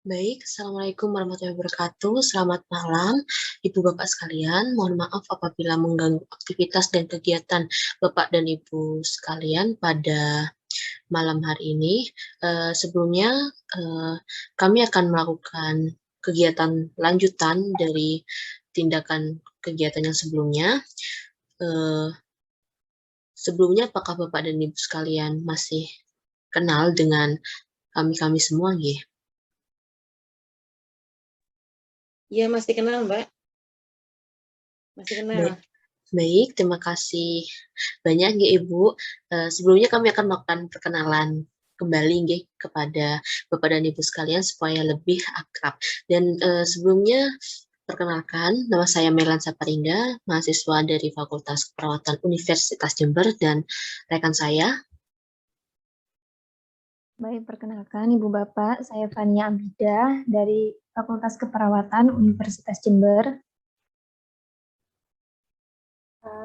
Baik, Assalamualaikum warahmatullahi wabarakatuh. Selamat malam, Ibu Bapak sekalian. Mohon maaf apabila mengganggu aktivitas dan kegiatan Bapak dan Ibu sekalian pada malam hari ini. Sebelumnya, kami akan melakukan kegiatan lanjutan dari tindakan kegiatan yang sebelumnya. Eh, Sebelumnya, apakah Bapak dan Ibu sekalian masih kenal dengan kami-kami semua, nggih? Iya, masih kenal, Mbak. Masih kenal. Baik, terima kasih banyak ya Ibu. Sebelumnya kami akan melakukan perkenalan kembali nggih kepada Bapak dan Ibu sekalian supaya lebih akrab. Dan sebelumnya perkenalkan, nama saya Melan Saparinda, mahasiswa dari Fakultas Keperawatan Universitas Jember, dan rekan saya. Baik, perkenalkan Ibu Bapak, saya Fania Abida dari Fakultas Keperawatan Universitas Jember.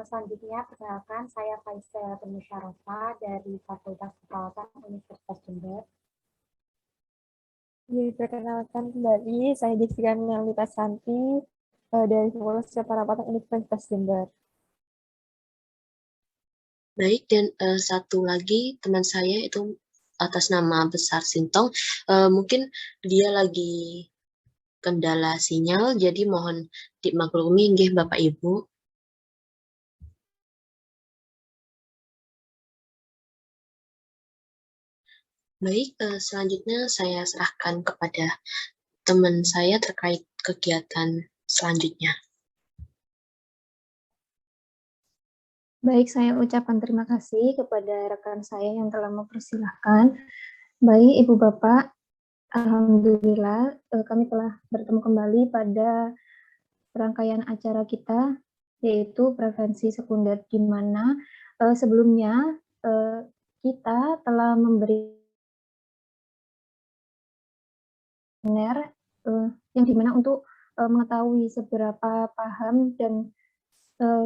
Selanjutnya, perkenalkan saya Faisal Musyarofa dari Fakultas Keperawatan Universitas Jember. Perkenalkan kembali, saya Jessica Nalita Santi dari Fakultas Keperawatan Universitas Jember. Baik, dan satu lagi teman saya itu atas nama besar Sintong, mungkin dia lagi kendala sinyal, jadi mohon dimaklumi nggih Bapak Ibu. Baik, selanjutnya saya serahkan kepada teman saya terkait kegiatan selanjutnya. Baik, saya ucapkan terima kasih kepada rekan saya yang telah mempersilahkan. Baik, Ibu Bapak, Alhamdulillah kami telah bertemu kembali pada rangkaian acara kita, yaitu prevensi sekunder, di mana sebelumnya kita telah memberi yang dimana untuk mengetahui seberapa paham dan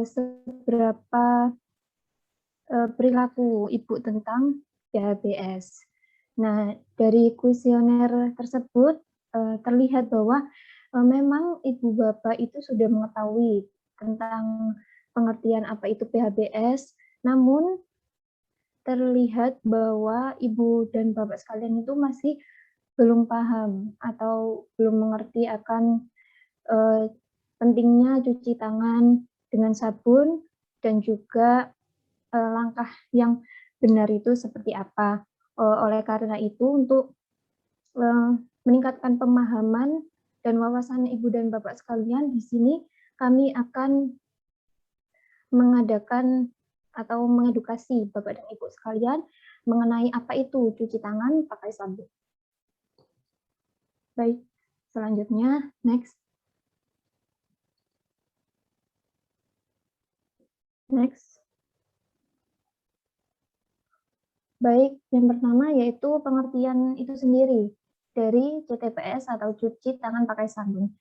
seberapa perilaku Ibu tentang PHBS. Nah, dari kuesioner tersebut terlihat bahwa memang Ibu Bapak itu sudah mengetahui tentang pengertian apa itu PHBS, namun terlihat bahwa Ibu dan Bapak sekalian itu masih belum paham atau belum mengerti akan pentingnya cuci tangan dengan sabun dan juga langkah yang benar itu seperti apa. Oleh karena itu, untuk meningkatkan pemahaman dan wawasan Ibu dan Bapak sekalian, di sini kami akan mengadakan atau mengedukasi Bapak dan Ibu sekalian mengenai apa itu cuci tangan pakai sabun. Baik, selanjutnya, next. Next. Baik, yang pertama yaitu pengertian itu sendiri dari CTPS atau cuci tangan pakai sabun.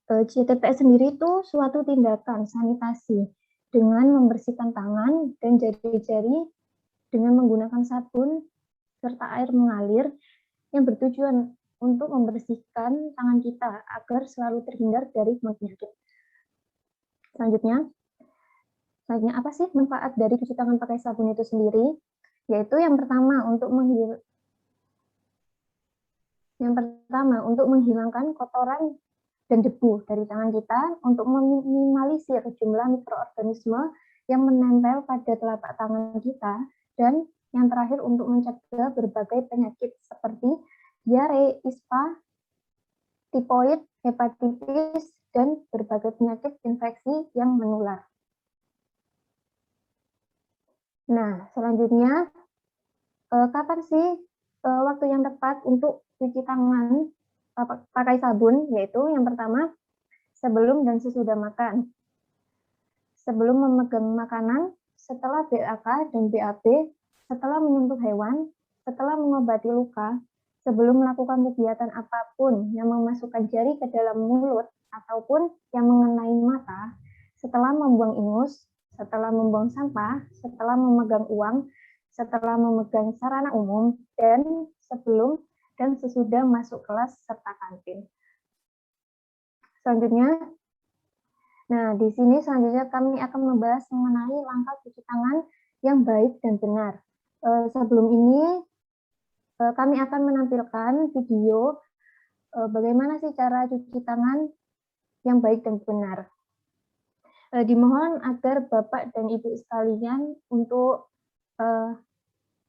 CTPS sendiri itu suatu tindakan sanitasi dengan membersihkan tangan dan jari-jari dengan menggunakan sabun serta air mengalir yang bertujuan untuk membersihkan tangan kita agar selalu terhindar dari penyakit. Selanjutnya apa sih manfaat dari cuci tangan pakai sabun itu sendiri? Yaitu yang pertama untuk menghilangkan kotoran dan debu dari tangan kita, untuk meminimalisir jumlah mikroorganisme yang menempel pada telapak tangan kita, dan yang terakhir untuk mencegah berbagai penyakit seperti diare, ispa, tifoid, hepatitis, dan berbagai penyakit infeksi yang menular. Nah, selanjutnya, kapan sih waktu yang tepat untuk cuci tangan pakai sabun? Yaitu yang pertama, sebelum dan sesudah makan, sebelum memegang makanan, setelah BAK dan BAB, setelah menyentuh hewan, setelah mengobati luka, sebelum melakukan kegiatan apapun yang memasukkan jari ke dalam mulut ataupun yang mengenai mata, setelah membuang ingus, setelah membuang sampah, setelah memegang uang, setelah memegang sarana umum, dan sebelum dan sesudah masuk kelas serta kantin. Selanjutnya, di sini selanjutnya kami akan membahas mengenai langkah cuci tangan yang baik dan benar. Sebelum ini, kami akan menampilkan video bagaimana sih cara cuci tangan yang baik dan benar. Dimohon agar Bapak dan Ibu sekalian untuk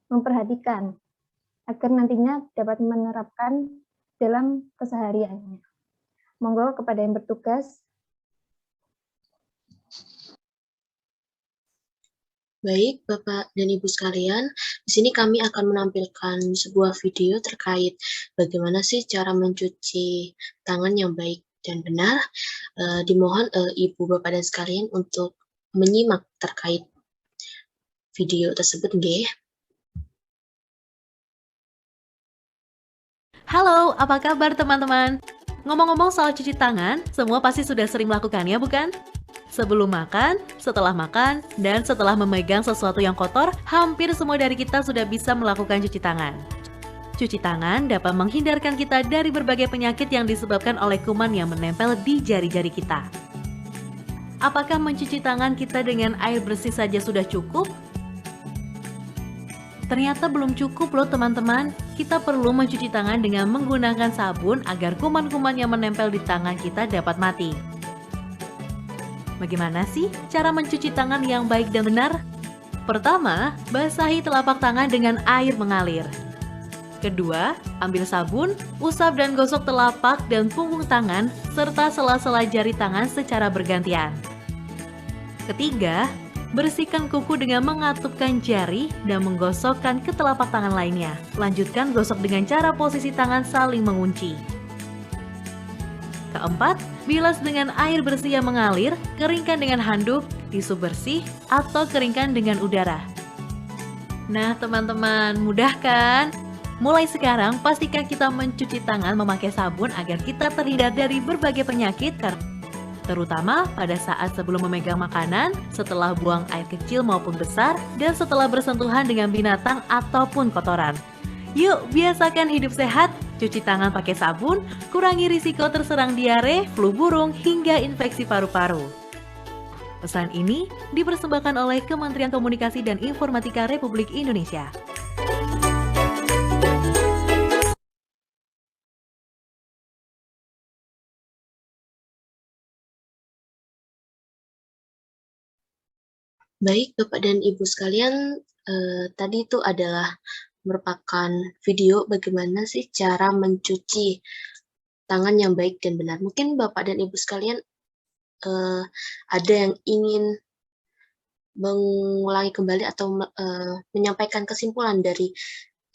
memperhatikan agar nantinya dapat menerapkan dalam kesehariannya. Monggo kepada yang bertugas. Baik, Bapak dan Ibu sekalian, di sini kami akan menampilkan sebuah video terkait bagaimana sih cara mencuci tangan yang baik dan benar. Dimohon Ibu, Bapak, dan sekalian untuk menyimak terkait video tersebut, nggih. Halo, apa kabar teman-teman? Ngomong-ngomong soal cuci tangan, semua pasti sudah sering melakukannya, bukan? Sebelum makan, setelah makan, dan setelah memegang sesuatu yang kotor, hampir semua dari kita sudah bisa melakukan cuci tangan. Cuci tangan dapat menghindarkan kita dari berbagai penyakit yang disebabkan oleh kuman yang menempel di jari-jari kita. Apakah mencuci tangan kita dengan air bersih saja sudah cukup? Ternyata belum cukup loh teman-teman. Kita perlu mencuci tangan dengan menggunakan sabun agar kuman-kuman yang menempel di tangan kita dapat mati. Bagaimana sih cara mencuci tangan yang baik dan benar? Pertama, basahi telapak tangan dengan air mengalir. Kedua, ambil sabun, usap dan gosok telapak dan punggung tangan serta sela-sela jari tangan secara bergantian. Ketiga, bersihkan kuku dengan mengatupkan jari dan menggosokkan ke telapak tangan lainnya. Lanjutkan gosok dengan cara posisi tangan saling mengunci. Keempat, bilas dengan air bersih yang mengalir, keringkan dengan handuk, tisu bersih, atau keringkan dengan udara. Nah teman-teman, mudah kan? Mulai sekarang, pastikan kita mencuci tangan memakai sabun agar kita terhindar dari berbagai penyakit, terutama pada saat sebelum memegang makanan, setelah buang air kecil maupun besar, dan setelah bersentuhan dengan binatang ataupun kotoran. Yuk, biasakan hidup sehat, cuci tangan pakai sabun, kurangi risiko terserang diare, flu burung, hingga infeksi paru-paru. Pesan ini dipersembahkan oleh Kementerian Komunikasi dan Informatika Republik Indonesia. Baik, Bapak dan Ibu sekalian, tadi itu adalah merupakan video bagaimana sih cara mencuci tangan yang baik dan benar. Mungkin Bapak dan Ibu sekalian ada yang ingin mengulangi kembali atau menyampaikan kesimpulan dari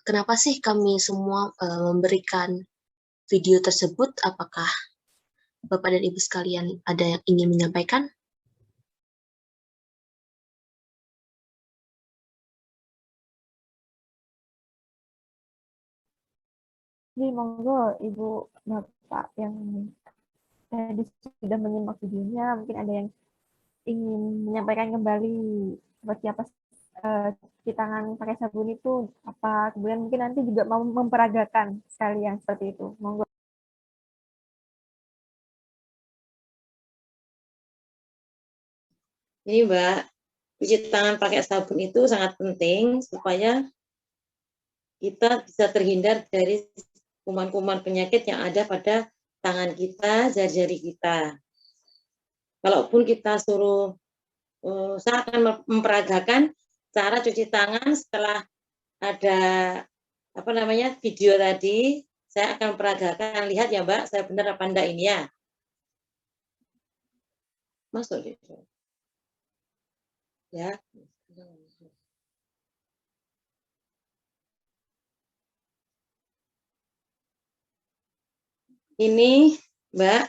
kenapa sih kami semua memberikan video tersebut. Apakah Bapak dan Ibu sekalian ada yang ingin menyampaikan? Jadi monggo Ibu Bapak yang tadi sudah menyimak videonya, mungkin ada yang ingin menyampaikan kembali seperti apa cuci tangan pakai sabun itu apa, kemudian mungkin nanti juga mau memperagakan sekalian seperti itu. Monggo. Ini Mbak, cuci tangan pakai sabun itu sangat penting supaya kita bisa terhindar dari kuman-kuman penyakit yang ada pada tangan kita, jari-jari kita. Kalaupun kita suruh, saya akan memperagakan cara cuci tangan setelah ada video tadi. Saya akan memperagakan, lihat ya Mbak, saya benar apa enggak ini ya. Masuk deh. Ya. Ini Mbak,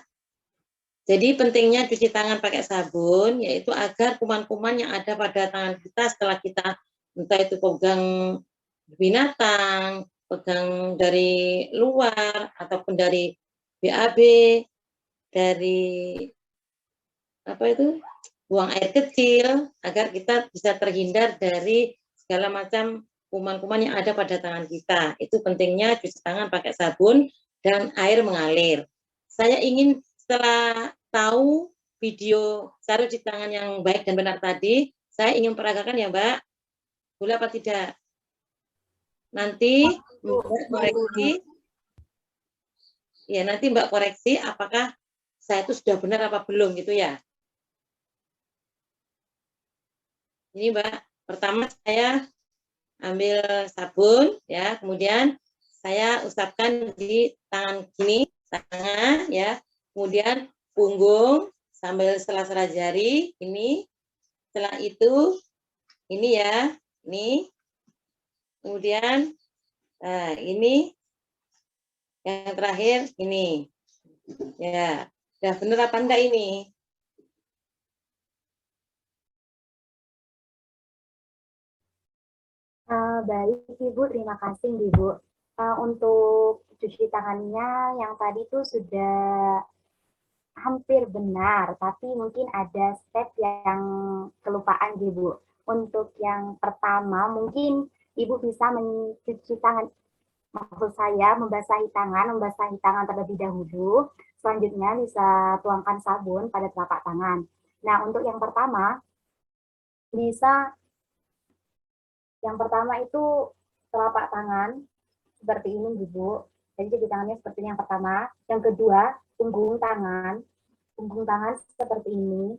jadi pentingnya cuci tangan pakai sabun, yaitu agar kuman-kuman yang ada pada tangan kita setelah kita entah itu pegang binatang, pegang dari luar, ataupun dari BAB, dari buang air kecil, agar kita bisa terhindar dari segala macam kuman-kuman yang ada pada tangan kita. Itu pentingnya cuci tangan pakai sabun dan air mengalir. Saya ingin setelah tahu video cara cuci tangan yang baik dan benar tadi, saya ingin peragakan ya Mbak. Boleh apa tidak? Nanti Mbak koreksi. Ya, nanti Mbak koreksi apakah saya itu sudah benar apa belum gitu ya. Ini Mbak, pertama saya ambil sabun ya, kemudian saya usapkan di tangan gini, tangan ya, kemudian punggung sambil sela-sela jari ini. Setelah itu ini ya, ini. Kemudian nah, ini yang terakhir ini. Ya, udah bener apa enggak ini? Baik Ibu, terima kasih Ibu. Untuk cuci tangannya yang tadi itu sudah hampir benar, tapi mungkin ada step yang kelupaan Ibu. Untuk yang pertama, mungkin Ibu bisa mencuci tangan, maksud saya membasahi tangan terlebih dahulu. Selanjutnya bisa tuangkan sabun pada telapak tangan. Nah, untuk yang pertama, yang pertama itu telapak tangan seperti ini Ibu. Jadi cuci tangannya seperti ini yang pertama. Yang kedua, punggung tangan seperti ini.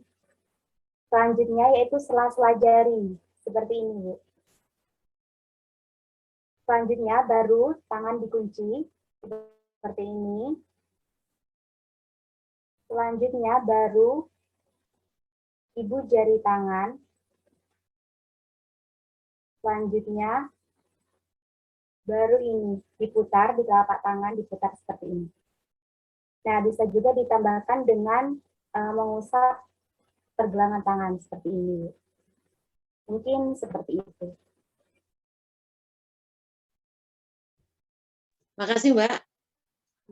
Selanjutnya yaitu sela-sela jari seperti ini Bu. Selanjutnya baru tangan dikunci seperti ini. Selanjutnya baru Ibu jari tangan. Selanjutnya baru ini diputar di telapak tangan, diputar seperti ini. Nah, bisa juga ditambahkan dengan mengusap pergelangan tangan seperti ini. Mungkin seperti itu. Makasih Mbak,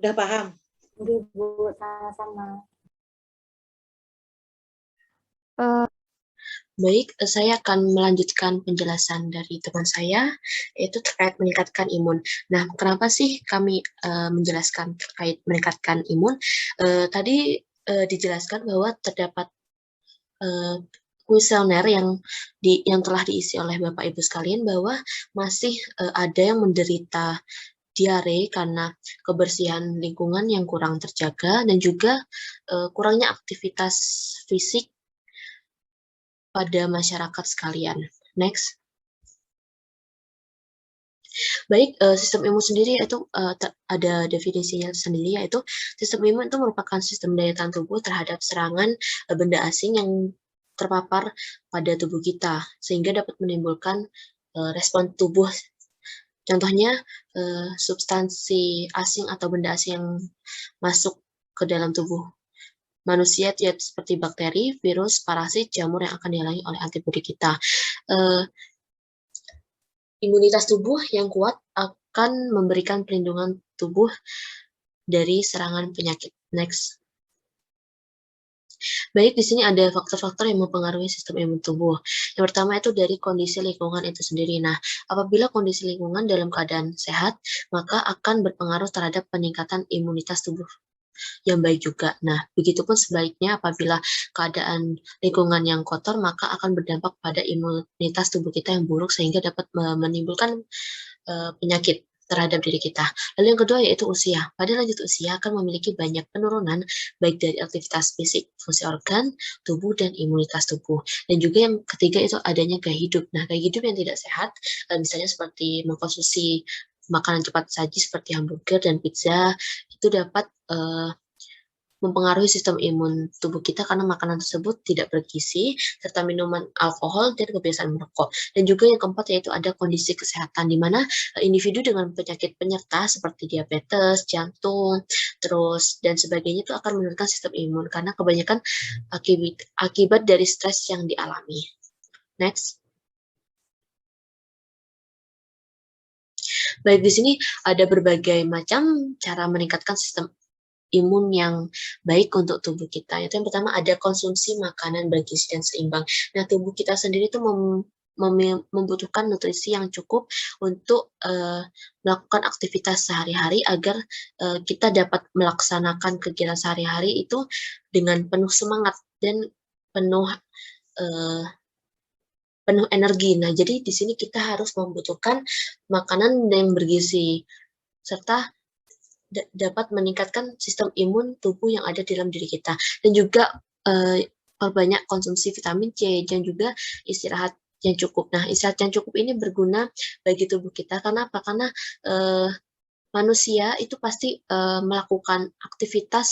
udah paham. Ibu, sama-sama. Baik, saya akan melanjutkan penjelasan dari teman saya, yaitu terkait meningkatkan imun. Nah, kenapa sih kami menjelaskan terkait meningkatkan imun? Tadi dijelaskan bahwa terdapat kuesioner yang telah diisi oleh Bapak Ibu sekalian bahwa masih ada yang menderita diare karena kebersihan lingkungan yang kurang terjaga dan juga kurangnya aktivitas fisik pada masyarakat sekalian. Next. Baik, sistem imun sendiri itu ada definisinya sendiri, yaitu sistem imun itu merupakan sistem daya tahan tubuh terhadap serangan benda asing yang terpapar pada tubuh kita, sehingga dapat menimbulkan respon tubuh. Contohnya, substansi asing atau benda asing yang masuk ke dalam tubuh manusia, yaitu seperti bakteri, virus, parasit, jamur yang akan dihalangi oleh antibodi kita. Imunitas tubuh yang kuat akan memberikan perlindungan tubuh dari serangan penyakit. Next. Baik, di sini ada faktor-faktor yang mempengaruhi sistem imun tubuh. Yang pertama itu dari kondisi lingkungan itu sendiri. Nah, apabila kondisi lingkungan dalam keadaan sehat, maka akan berpengaruh terhadap peningkatan imunitas tubuh yang baik juga. Nah, begitupun sebaliknya apabila keadaan lingkungan yang kotor, maka akan berdampak pada imunitas tubuh kita yang buruk sehingga dapat menimbulkan penyakit terhadap diri kita. Lalu yang kedua yaitu usia. Pada lanjut usia akan memiliki banyak penurunan baik dari aktivitas fisik, fungsi organ, tubuh, dan imunitas tubuh. Dan juga yang ketiga itu adanya gaya hidup. Nah, gaya hidup yang tidak sehat, misalnya seperti mengkonsumsi makanan cepat saji seperti hamburger dan pizza, itu dapat mempengaruhi sistem imun tubuh kita karena makanan tersebut tidak bergizi, serta minuman alkohol dan kebiasaan merokok. Dan juga yang keempat yaitu ada kondisi kesehatan, di mana individu dengan penyakit penyerta seperti diabetes, jantung, terus dan sebagainya itu akan menurunkan sistem imun karena kebanyakan akibat dari stres yang dialami. Next. Baik, di sini ada berbagai macam cara meningkatkan sistem imun yang baik untuk tubuh kita. Itu yang pertama ada konsumsi makanan bergizi dan seimbang. Nah, tubuh kita sendiri itu membutuhkan nutrisi yang cukup untuk melakukan aktivitas sehari-hari agar kita dapat melaksanakan kegiatan sehari-hari itu dengan penuh semangat dan penuh energi. Nah, jadi di sini kita harus membutuhkan makanan yang bergizi serta dapat meningkatkan sistem imun tubuh yang ada di dalam diri kita, dan juga perbanyak konsumsi vitamin C dan juga istirahat yang cukup. Nah, istirahat yang cukup ini berguna bagi tubuh kita. Karena apa? Karena manusia itu pasti melakukan aktivitas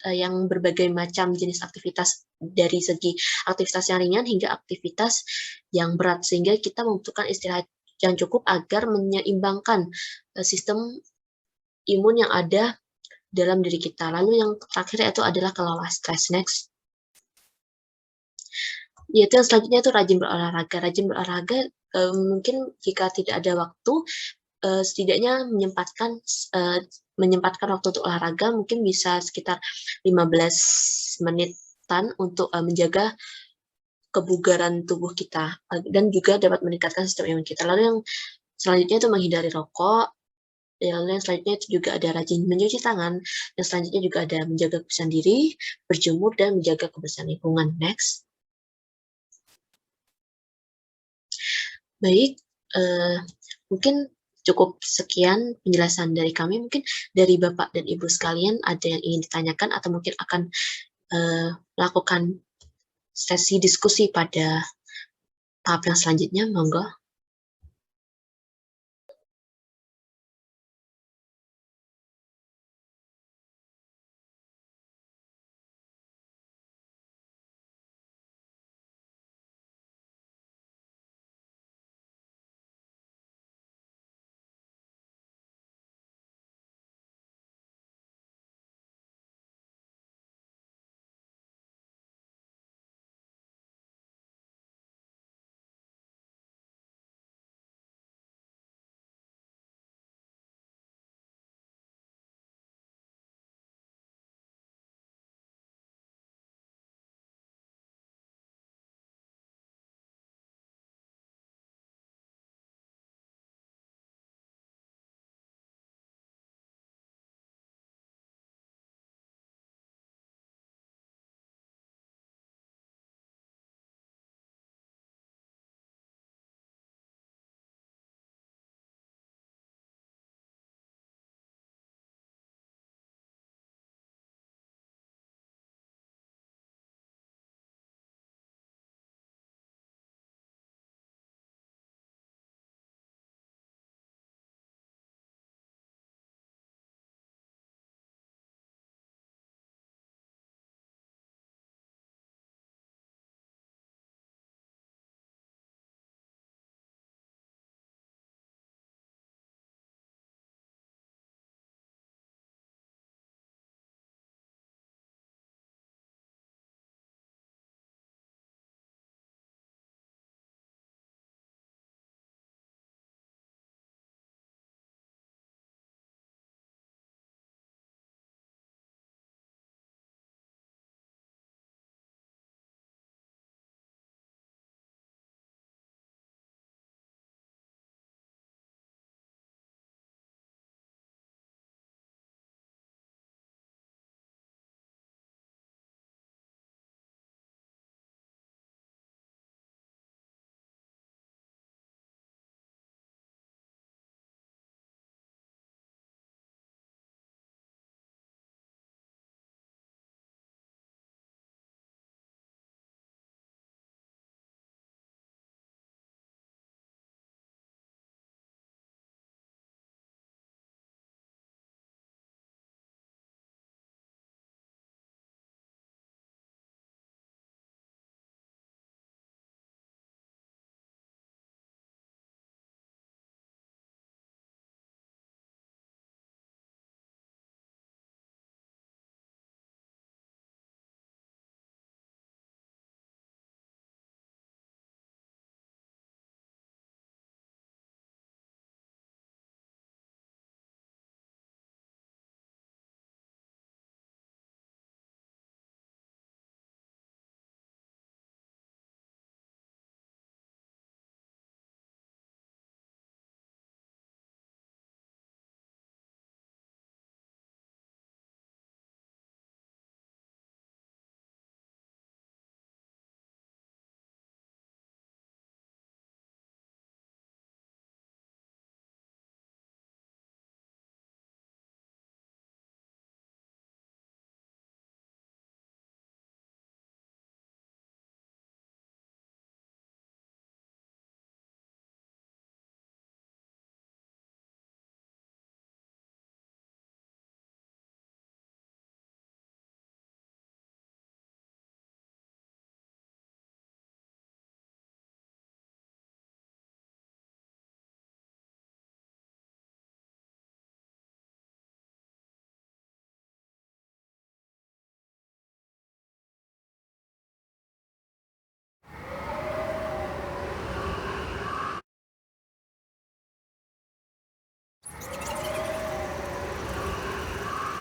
yang berbagai macam jenis aktivitas, dari segi aktivitas yang ringan hingga aktivitas yang berat, sehingga kita membutuhkan istirahat yang cukup agar menyeimbangkan sistem imun yang ada dalam diri kita. Lalu yang terakhir yaitu adalah kelola stres. Next. Yaitu yang selanjutnya itu rajin berolahraga. Rajin berolahraga mungkin jika tidak ada waktu, setidaknya menyempatkan waktu untuk olahraga, mungkin bisa sekitar 15 menitan untuk menjaga kebugaran tubuh kita dan juga dapat meningkatkan sistem imun kita. Lalu yang selanjutnya itu menghindari rokok. Lalu yang selanjutnya itu juga ada rajin mencuci tangan. Yang selanjutnya juga ada menjaga kebersihan diri, berjemur, dan menjaga kebersihan lingkungan. Next. Baik, mungkin cukup sekian penjelasan dari kami. Mungkin dari Bapak dan Ibu sekalian ada yang ingin ditanyakan atau mungkin akan melakukan sesi diskusi pada tahap yang selanjutnya. Monggo.